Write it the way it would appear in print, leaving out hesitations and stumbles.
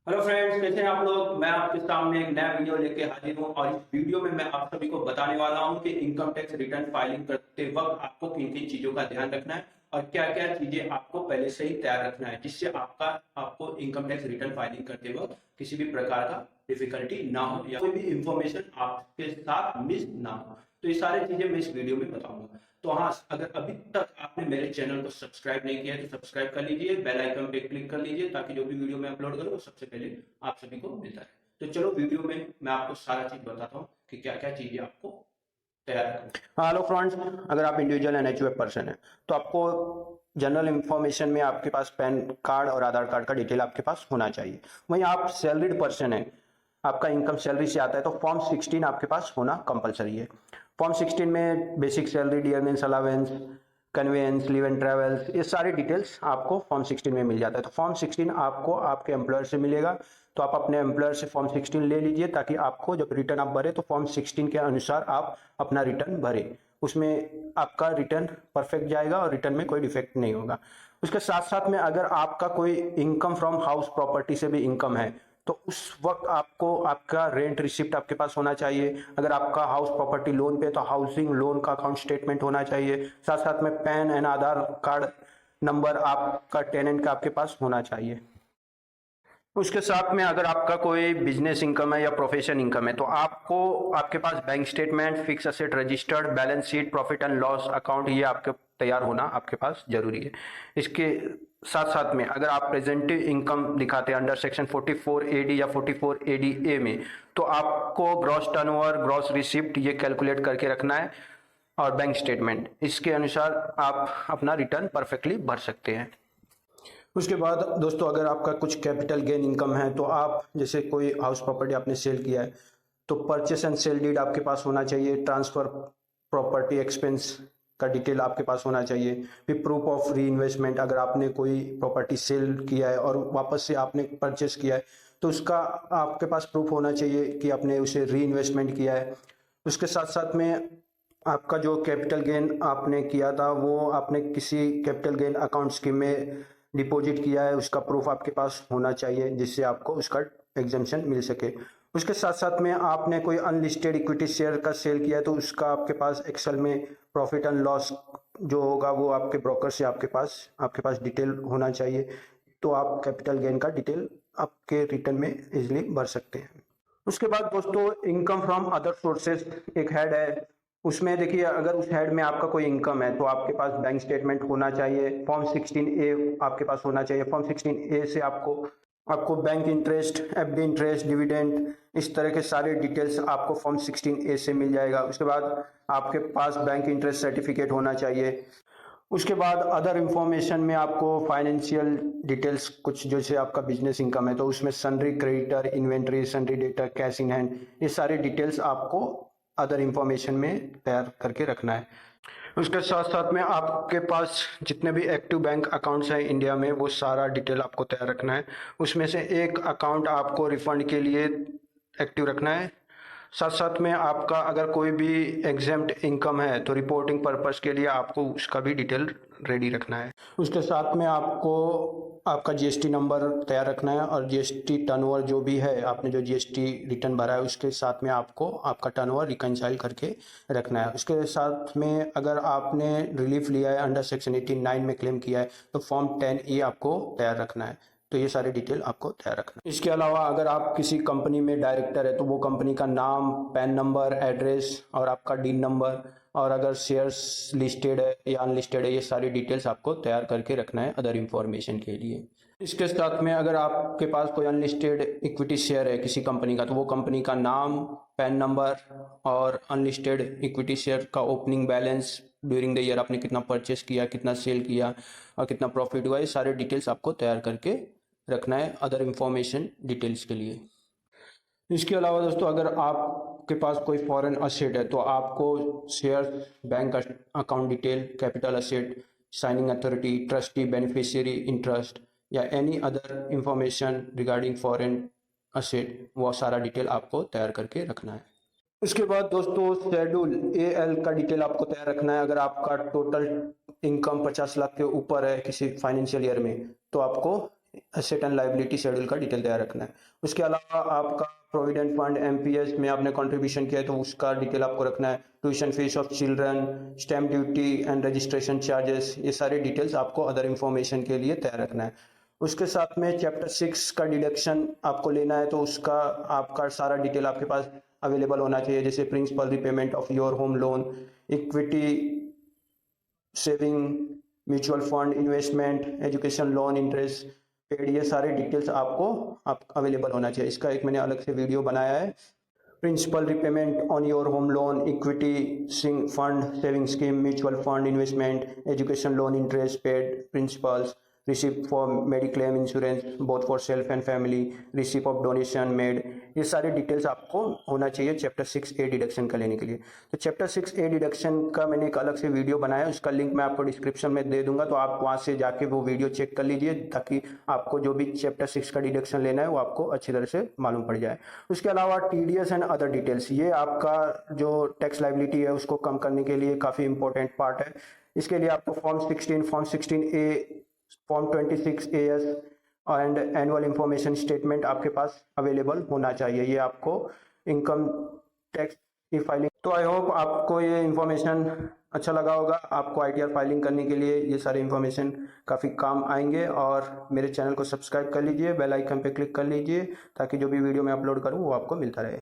Hello friends, कैसे हैं आप लोग। मैं आपके सामने एक नया वीडियो लेके हाजिर हूं और इस वीडियो में मैं आप सभी को बताने वाला हूं कि इनकम टैक्स रिटर्न फाइलिंग करते वक्त आपको किन किन चीजों का ध्यान रखना है और क्या क्या चीजें आपको पहले से ही तैयार रखना है, जिससे आपको इनकम टैक्स रिटर्न फाइलिंग करते वक्त किसी भी प्रकार का डिफिकल्टी ना हो या कोई भी इंफॉर्मेशन आपके साथ मिस ना हो। तो ये सारी चीजें मैं इस वीडियो में बताऊंगा। तो हाँ, अगर अभी तक आपने मेरे चैनल को सब्सक्राइब नहीं किया है तो सब्सक्राइब कर लीजिए, बेल आइकन पे क्लिक कर लीजिए ताकि जो भी वीडियो मैं अपलोड करूँ वो सबसे पहले आप सभी को मिलता है। तो चलो वीडियो में मैं आपको सारा चीज बताता हूँ कि क्या क्या चीजें आपको तैयार करनी। हेलो फ्रेंड्स, अगर आप इंडिविजुअल एनएचयूएफ पर्सन है तो आपको जनरल इंफॉर्मेशन में आपके पास पैन कार्ड और आधार कार्ड का डिटेल आपके पास होना चाहिए। वहीं आप सैलरीड पर्सन है, आपका इनकम सैलरी से आता है तो फॉर्म 16 आपके पास होना कंपलसरी है। फॉर्म 16 में basic salary, dearness allowance, conveyance, leave and travels, ये सारी डिटेल्स आपको फॉर्म 16 में मिल जाता है। तो फॉर्म 16 आपको आपके एम्प्लॉयर से मिलेगा, तो आप अपने एम्प्लॉयर से फॉर्म 16 ले लीजिए ताकि आपको जब रिटर्न आप भरे तो फॉर्म 16 के अनुसार आप अपना रिटर्न भरे, उसमें आपका रिटर्न परफेक्ट जाएगा और रिटर्न में कोई डिफेक्ट नहीं होगा। उसके साथ साथ में अगर आपका कोई इनकम फ्रॉम हाउस प्रॉपर्टी से भी इनकम है तो उस वक्त आपको आपका रेंट रिसिप्ट आपके पास होना चाहिए। अगर आपका हाउस प्रॉपर्टी लोन पे है तो हाउसिंग लोन का अकाउंट स्टेटमेंट होना चाहिए। साथ साथ में pan and Aadhaar card number आपका टेनेंट का आपके पास होना चाहिए। उसके साथ में अगर आपका कोई बिजनेस इनकम है या प्रोफेशन इनकम है तो आपको आपके पास bank statement, fix asset registered, balance sheet, profit and loss account, ये आपके तैयार होना आपके पास जरूरी है। इसके साथ साथ में अगर आप प्रेजेंटिव इनकम दिखाते हैं अंडर सेक्शन 44 एडी या 44 एडी ए में तो आपको ग्रॉस टर्नओवर, ग्रॉस रिसिप्ट ये कैलकुलेट करके रखना है और बैंक स्टेटमेंट, इसके अनुसार आप अपना रिटर्न परफेक्टली भर सकते हैं। उसके बाद दोस्तों अगर आपका कुछ कैपिटल गेन इनकम है तो आप जैसे कोई हाउस प्रॉपर्टी आपने सेल किया है तो परचेस एंड सेल डीड आपके पास होना चाहिए। ट्रांसफर प्रॉपर्टी एक्सपेंस का डिटेल आपके पास होना चाहिए। फिर प्रूफ ऑफ री इन्वेस्टमेंट, अगर आपने कोई प्रॉपर्टी सेल किया है और वापस से आपने परचेस किया है तो उसका आपके पास प्रूफ होना चाहिए कि आपने उसे री इन्वेस्टमेंट किया है। उसके साथ साथ में आपका जो कैपिटल गेन आपने किया था वो आपने किसी कैपिटल गेन अकाउंट स्कीम में डिपॉजिट किया है, उसका प्रूफ आपके पास होना चाहिए जिससे आपको उसका एग्जेम्पशन मिल सके। उसके साथ साथ में आपने कोई अनलिस्टेड इक्विटी शेयर का सेल किया है तो उसका आपके पास एक्सेल में प्रॉफिट एंड लॉस जो होगा वो आपके ब्रोकर से आपके पास डिटेल होना चाहिए, तो आप कैपिटल गेन का डिटेल आपके रिटर्न में इजिली भर सकते हैं। उसके बाद दोस्तों इनकम फ्रॉम अदर सोर्सेज एक हेड है, उसमें देखिए अगर उस हेड में आपका कोई इनकम है तो आपके पास बैंक स्टेटमेंट होना चाहिए। फॉर्म 16A आपके पास होना चाहिए। फॉर्म 16A से आपको आपको bank interest, FD interest, dividend, इस तरह के सारे डिटेल्स आपको फॉर्म 16A से मिल जाएगा। उसके बाद आपके पास बैंक इंटरेस्ट सर्टिफिकेट होना चाहिए। उसके बाद अदर इंफॉर्मेशन में आपको फाइनेंशियल डिटेल्स कुछ, जैसे आपका बिजनेस इनकम है तो उसमें sundry creditor, inventory, sundry debtor, cash in hand, ये सारे डिटेल्स आपको अदर इंफॉर्मेशन में तैयार करके रखना है। उसके साथ साथ में आपके पास जितने भी एक्टिव बैंक अकाउंट्स हैं इंडिया में वो सारा डिटेल आपको तैयार रखना है। उसमें से एक अकाउंट आपको रिफंड के लिए एक्टिव रखना है। साथ साथ में आपका अगर कोई भी एग्जेम्प्ट इनकम है तो रिपोर्टिंग पर्पस के लिए आपको उसका भी डिटेल रेडी रखना है। उसके साथ में आपको आपका जीएसटी नंबर तैयार रखना है और जीएसटी टर्नओवर जो भी है, आपने जो जीएसटी रिटर्न भरा है उसके साथ में आपको आपका टर्नओवर रिकंसाइल करके रखना है। उसके साथ में अगर आपने रिलीफ लिया है अंडर सेक्शन 89 में क्लेम किया है तो फॉर्म 10E आपको तैयार रखना है। तो ये सारे डिटेल आपको तैयार रखना है। इसके अलावा अगर आप किसी कंपनी में डायरेक्टर है तो वो कंपनी का नाम, पैन नंबर, एड्रेस और आपका डीन नंबर, और अगर शेयर्स लिस्टेड है या अनलिस्टेड है, ये सारी डिटेल्स आपको तैयार करके रखना है अदर इंफॉर्मेशन के लिए। इसके साथ में अगर आपके पास कोई अनलिस्टेड इक्विटी शेयर है किसी कंपनी का तो वो कंपनी का नाम, पैन नंबर और अनलिस्टेड इक्विटी शेयर का opening balance, during the year आपने कितना परचेस किया, कितना सेल किया और कितना प्रॉफिट हुआ, ये सारे डिटेल्स आपको तैयार करके रखना है अदर इंफॉर्मेशन डिटेल्स के लिए। इसके अलावा दोस्तों अगर आपके पास कोई फॉरेन असेट है तो आपको share, bank account detail, capital asset, signing authority, trustee, beneficiary interest या any other information regarding foreign asset, वो सारा डिटेल आपको तैयार करके रखना है। उसके बाद दोस्तों शेड्यूल AL का डिटेल आपको तैयार रखना है। अगर आपका टोटल इनकम 50 लाख के ऊपर है किसी फाइनेंशियल ईयर में तो आपको एसेट एंड लायबिलिटी शेड्यूल का डिटेल तैयार रखना है। उसके अलावा आपका प्रोविडेंट फंड एमपीएस में आपने कंट्रीब्यूशन किया है तो उसका डिटेल आपको रखना है। Tuition fees of children, stamp duty and registration charges, ये सारे डिटेल्स आपको अदर इंफॉर्मेशन के लिए तैयार रखना है। उसके साथ में चैप्टर 6 का डिडक्शन आपको लेना है तो उसका आपका सारा डिटेल आपके पास अवेलेबल होना चाहिए, जैसे principal repayment of your home loan, equity saving, mutual fund investment, education loan interest paid, ये सारे डिटेल्स आपको अवेलेबल होना चाहिए। इसका एक मैंने अलग से वीडियो बनाया है। Principal repayment on your home loan, equity fund saving scheme, mutual fund investment, education loan interest paid, principals, receipt for mediclaim insurance both for self and family, receipt of donation made, ये सारे details आपको होना चाहिए chapter 6A deduction का लेने के लिए। तो चैप्टर 6A डिडक्शन का मैंने एक अलग से वीडियो बनाया है, उसका लिंक मैं आपको डिस्क्रिप्शन में दे दूंगा, तो आप वहां से जाके वो वीडियो चेक कर लीजिए ताकि आपको जो भी चैप्टर 6 का डिडक्शन लेना है वो आपको अच्छी तरह से मालूम पड़ जाए। उसके अलावा टीडीएस एंड अदर डिटेल्स, ये आपका जो टैक्स लायबिलिटी है उसको कम करने के लिए काफी इंपॉर्टेंट पार्ट है। इसके लिए आपको form 16A, form 26AS and annual information statement आपके पास अवेलेबल होना चाहिए। ये आपको इनकम टैक्स की फाइलिंग, तो आई होप आपको ये इंफॉर्मेशन अच्छा लगा होगा। आपको आईटीआर फाइलिंग करने के लिए ये सारे इंफॉर्मेशन काफ़ी काम आएंगे। और मेरे चैनल को सब्सक्राइब कर लीजिए, बेल आइकन पे क्लिक कर लीजिए ताकि जो भी वीडियो मैं अपलोड करूँ वो आपको मिलता रहे।